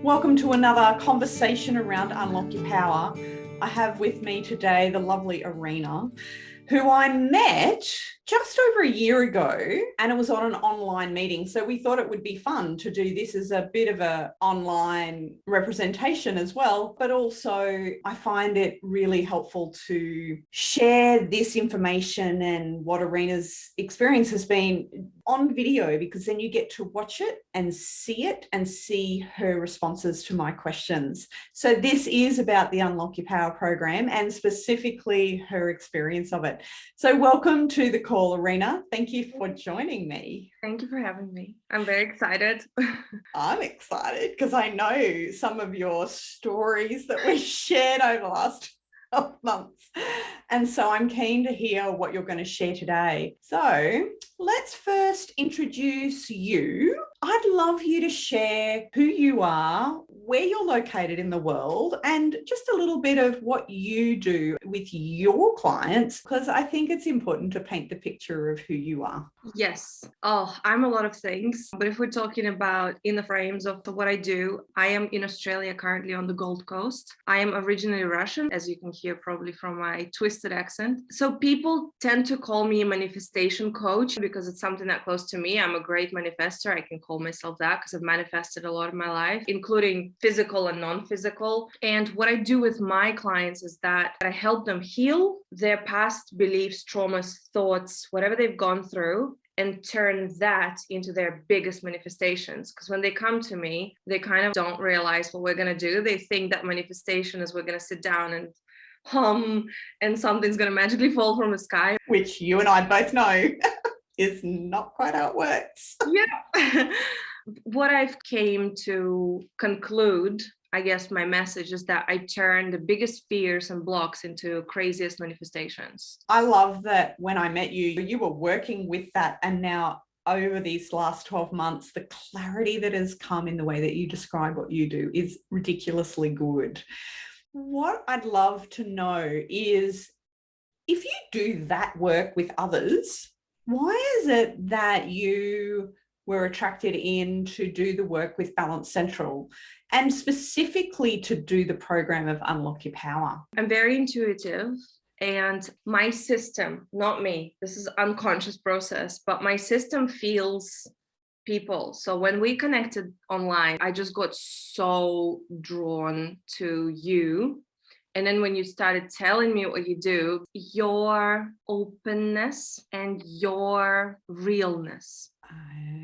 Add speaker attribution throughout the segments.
Speaker 1: Welcome to another conversation around Unlock Your Power. I have with me today the lovely Arina, who I met just over a year ago, and it was on an online meeting. So we thought it would be fun to do this as a bit of an online representation as well. But also I find it really helpful to share this information and what Arina's experience has been on video, because then you get to watch it and see her responses to my questions. So this is about the Unlock Your Power program and specifically her experience of it. So welcome to the call, Arina. Thank you for joining me.
Speaker 2: Thank you for having me. I'm very excited.
Speaker 1: I'm excited because I know some of your stories that we shared over the last 12 months. And so I'm keen to hear what you're going to share today. So let's first introduce you. I'd love you to share who you are, where you're located in the world, and just a little bit of what you do with your clients, because I think it's important to paint the picture of who you are.
Speaker 2: Yes. Oh, I'm a lot of things. But if we're talking about in the frames of what I do, I am in Australia currently on the Gold Coast. I am originally Russian, as you can hear probably from my twisted accent. So people tend to call me a manifestation coach because it's something that close to me. I'm a great manifester. I can call myself that because I've manifested a lot of my life, including physical and non-physical. And what I do with my clients is that I help them heal their past beliefs, traumas, thoughts, whatever they've gone through, and turn that into their biggest manifestations. Because when they come to me, they kind of don't realize what we're going to do. They think that manifestation is we're going to sit down and hum and something's going to magically fall from the sky.
Speaker 1: Which you and I both know is not quite how it works.
Speaker 2: Yeah. What I've came to conclude, I guess my message is that I turn the biggest fears and blocks into craziest manifestations.
Speaker 1: I love that when I met you, you were working with that, and now over these last 12 months, the clarity that has come in the way that you describe what you do is ridiculously good. What I'd love to know is, if you do that work with others, why is it that you were attracted in to do the work with Balance Central and specifically to do the program of Unlock Your Power?
Speaker 2: I'm very intuitive, and my system, not me, this is unconscious process, but my system feels people. So when we connected online, I just got so drawn to you. And then when you started telling me what you do, your openness and your realness,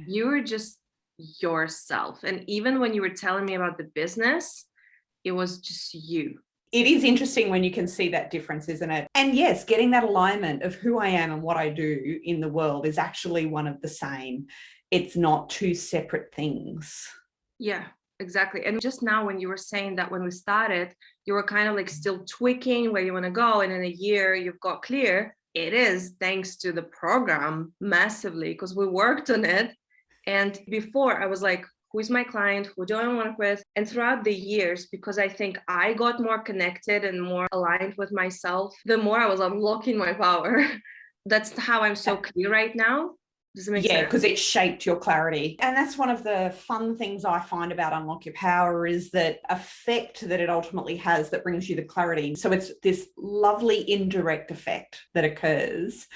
Speaker 2: you were just yourself. And even when you were telling me about the business, it was just you.
Speaker 1: It is interesting when you can see that difference, isn't it? And yes, getting that alignment of who I am and what I do in the world is actually one of the same. It's not two separate things.
Speaker 2: Yeah, exactly. And just now when you were saying that when we started, you were kind of like still tweaking where you want to go. And in a year, you've got clear. It is thanks to the program massively because we worked on it. And before I was like, who is my client? Who do I work with? And throughout the years, because I think I got more connected and more aligned with myself, the more I was unlocking my power. That's how I'm so clear right now. Does it make sense?
Speaker 1: Yeah, because it shaped your clarity. And that's one of the fun things I find about Unlock Your Power is that effect that it ultimately has that brings you the clarity. So it's this lovely indirect effect that occurs.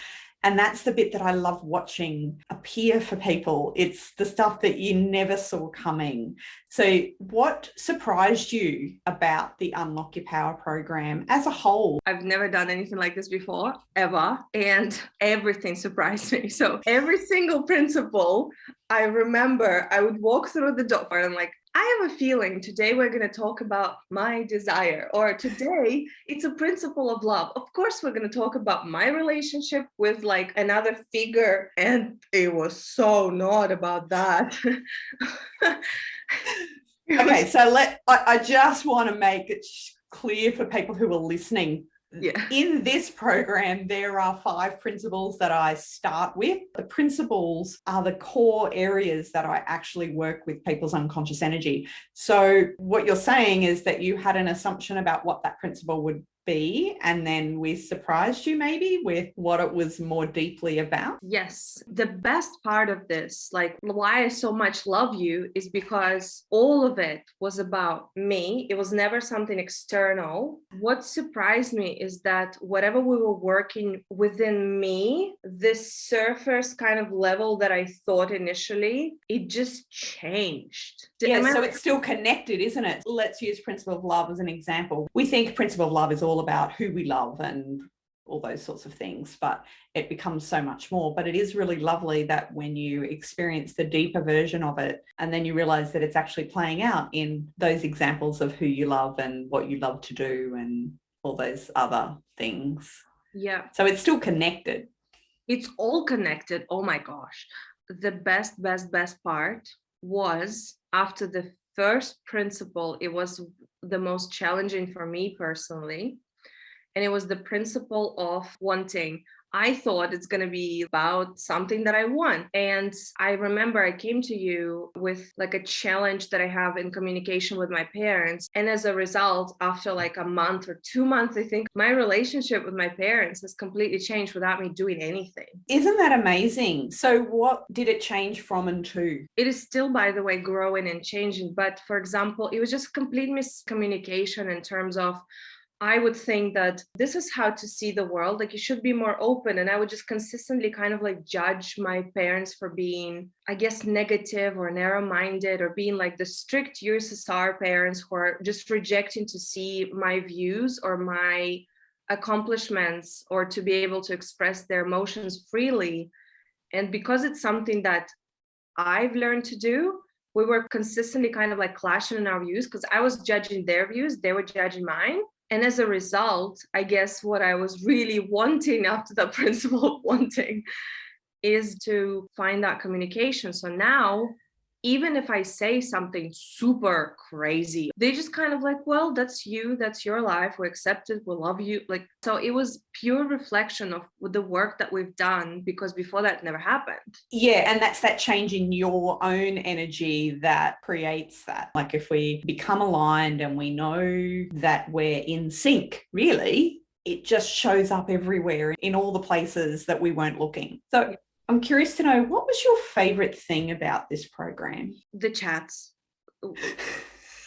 Speaker 1: And that's the bit that I love watching appear for people. It's the stuff that you never saw coming. So what surprised you about the Unlock Your Power program as a whole?
Speaker 2: I've never done anything like this before, ever. And everything surprised me. So every single principle, I remember I would walk through the door and I'm like, I have a feeling today we're going to talk about my desire, or today it's a principle of love. Of course, we're going to talk about my relationship with like another figure. And it was so not about that.
Speaker 1: Okay, so I just want to make it clear for people who are listening.
Speaker 2: Yeah.
Speaker 1: In this program, there are 5 principles that I start with. The principles are the core areas that I actually work with people's unconscious energy. So what you're saying is that you had an assumption about what that principle would be, and then we surprised you maybe with what it was more deeply about?
Speaker 2: Yes, the best part of this, like why I so much love you, is because all of it was about me. It was never something external. What surprised me is that whatever we were working within me, this surface kind of level that I thought initially, it just changed.
Speaker 1: Yeah, so it's still connected, isn't it? Let's use principle of love as an example. We think principle of love is all about who we love and all those sorts of things, but it becomes so much more. But it is really lovely that when you experience the deeper version of it, and then you realize that it's actually playing out in those examples of who you love and what you love to do and all those other things.
Speaker 2: Yeah.
Speaker 1: So it's still connected.
Speaker 2: It's all connected. Oh my gosh. The best part was after the first principle, it was the most challenging for me personally. And it was the principle of wanting. I thought it's going to be about something that I want. And I remember I came to you with like a challenge that I have in communication with my parents. And as a result, after like a month or 2 months, I think my relationship with my parents has completely changed without me doing anything.
Speaker 1: Isn't that amazing? So what did it change from and to?
Speaker 2: It is still, by the way, growing and changing. But for example, it was just complete miscommunication in terms of I would think that this is how to see the world, like you should be more open. And I would just consistently kind of like judge my parents for being, I guess, negative or narrow-minded, or being like the strict USSR parents who are just rejecting to see my views or my accomplishments or to be able to express their emotions freely. And because it's something that I've learned to do, we were consistently kind of like clashing in our views because I was judging their views, they were judging mine. And as a result, I guess what I was really wanting after the principle of wanting is to find that communication. So now, even if I say something super crazy, they just kind of like, well, that's you, that's your life, we accept it, we love you. Like, so it was pure reflection of the work that we've done, because before that never happened.
Speaker 1: Yeah, and that's that change in your own energy that creates that. Like if we become aligned and we know that we're in sync, really, it just shows up everywhere in all the places that we weren't looking. So I'm curious to know, what was your favorite thing about this program?
Speaker 2: The chats.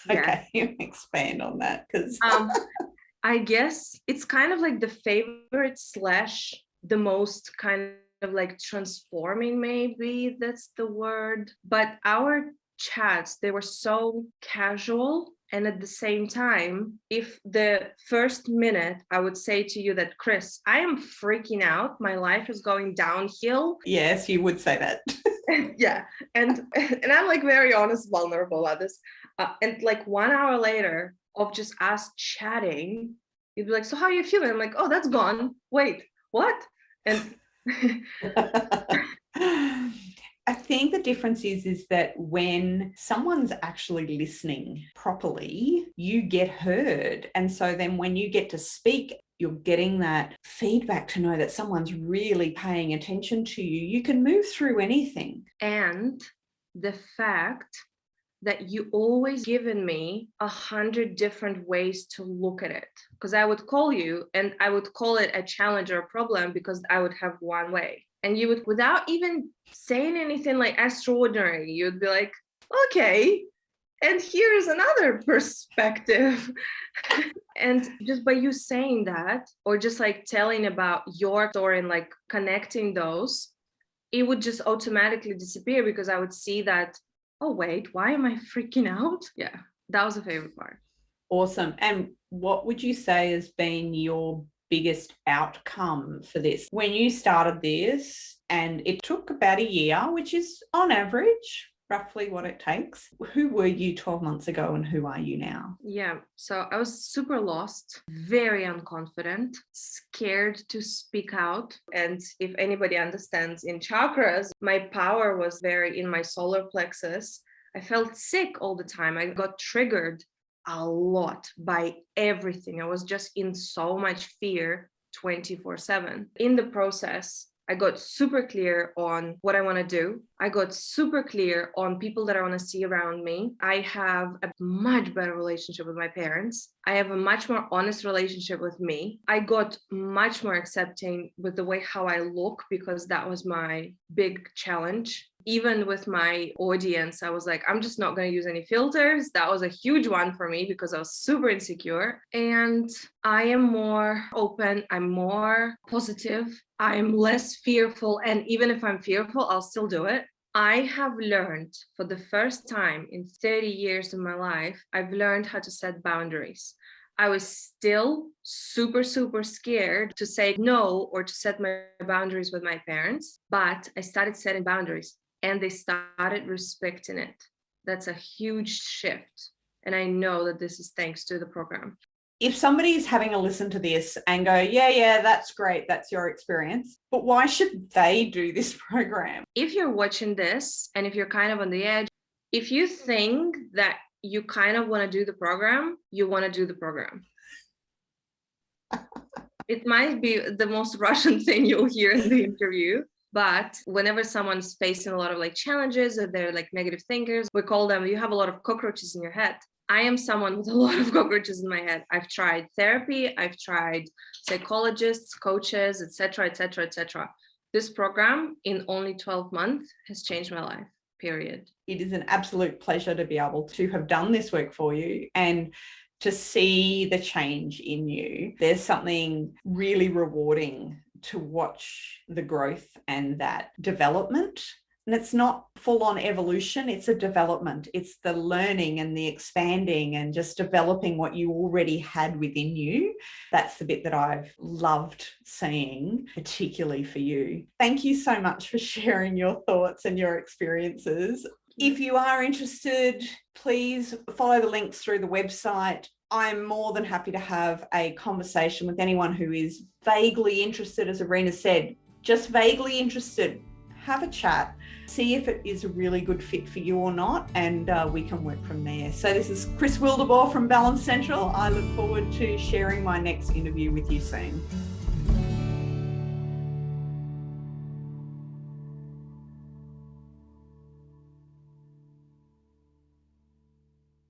Speaker 1: Okay, expand on that, because
Speaker 2: I guess it's kind of like the favorite / the most kind of like transforming, maybe that's the word. But our chats, they were so casual. And at the same time, if the first minute I would say to you that, Chris, I am freaking out, my life is going downhill.
Speaker 1: Yes, you would say that.
Speaker 2: Yeah. And I'm like very honest, vulnerable about this. And like 1 hour later of just us chatting, you'd be like, so how are you feeling? I'm like, oh, that's gone. Wait, what? And
Speaker 1: I think the difference is that when someone's actually listening properly, you get heard. And so then when you get to speak, you're getting that feedback to know that someone's really paying attention to you. You can move through anything.
Speaker 2: And the fact that you always given me 100 different ways to look at it. Because I would call you and I would call it a challenge or a problem because I would have one way. And you would, without even saying anything like extraordinary, you'd be like, okay, and here's another perspective. And just by you saying that, or just like telling about your story and like connecting those, it would just automatically disappear because I would see that, oh, wait, why am I freaking out? Yeah, that was the favorite part.
Speaker 1: Awesome. And what would you say has been your biggest outcome for this? When you started this, and it took about a year, which is on average roughly what it takes. Who were you 12 months ago and who are you now?
Speaker 2: Yeah, so I was super lost, very unconfident, scared to speak out. And if anybody understands in chakras, my power was very in my solar plexus. I felt sick all the time. I got triggered a lot by everything. I was just in so much fear 24/7. In the process, I got super clear on what I want to do. I got super clear on people that I want to see around me. I have a much better relationship with my parents. I have a much more honest relationship with me. I got much more accepting with the way how I look, because that was my big challenge. Even with my audience, I was like, I'm just not going to use any filters. That was a huge one for me because I was super insecure. And I am more open. I'm more positive. I'm less fearful. And even if I'm fearful, I'll still do it. I have learned for the first time in 30 years of my life, I've learned how to set boundaries. I was still super, super scared to say no or to set my boundaries with my parents, but I started setting boundaries and they started respecting it. That's a huge shift. And I know that this is thanks to the program.
Speaker 1: If somebody's having a listen to this and go, yeah, that's great, that's your experience, but why should they do this program?
Speaker 2: If you're watching this and if you're kind of on the edge, if you think that you kind of want to do the program, you want to do the program. It might be the most Russian thing you'll hear in the interview. But whenever someone's facing a lot of like challenges or they're like negative thinkers, we call them, you have a lot of cockroaches in your head. I am someone with a lot of cockroaches in my head. I've tried therapy, I've tried psychologists, coaches, etc., etc., etc. This program in only 12 months has changed my life, period.
Speaker 1: It is an absolute pleasure to be able to have done this work for you and to see the change in you. There's something really rewarding to watch the growth and that development. And it's not full-on evolution, it's a development. It's the learning and the expanding and just developing what you already had within you. That's the bit that I've loved seeing, particularly for you. Thank you so much for sharing your thoughts and your experiences. If you are interested, please follow the links through the website. I'm more than happy to have a conversation with anyone who is vaguely interested, as Arina said, just vaguely interested. Have a chat, see if it is a really good fit for you or not, and we can work from there. So this is Chris Wildeboer from Balance Central. I look forward to sharing my next interview with you soon.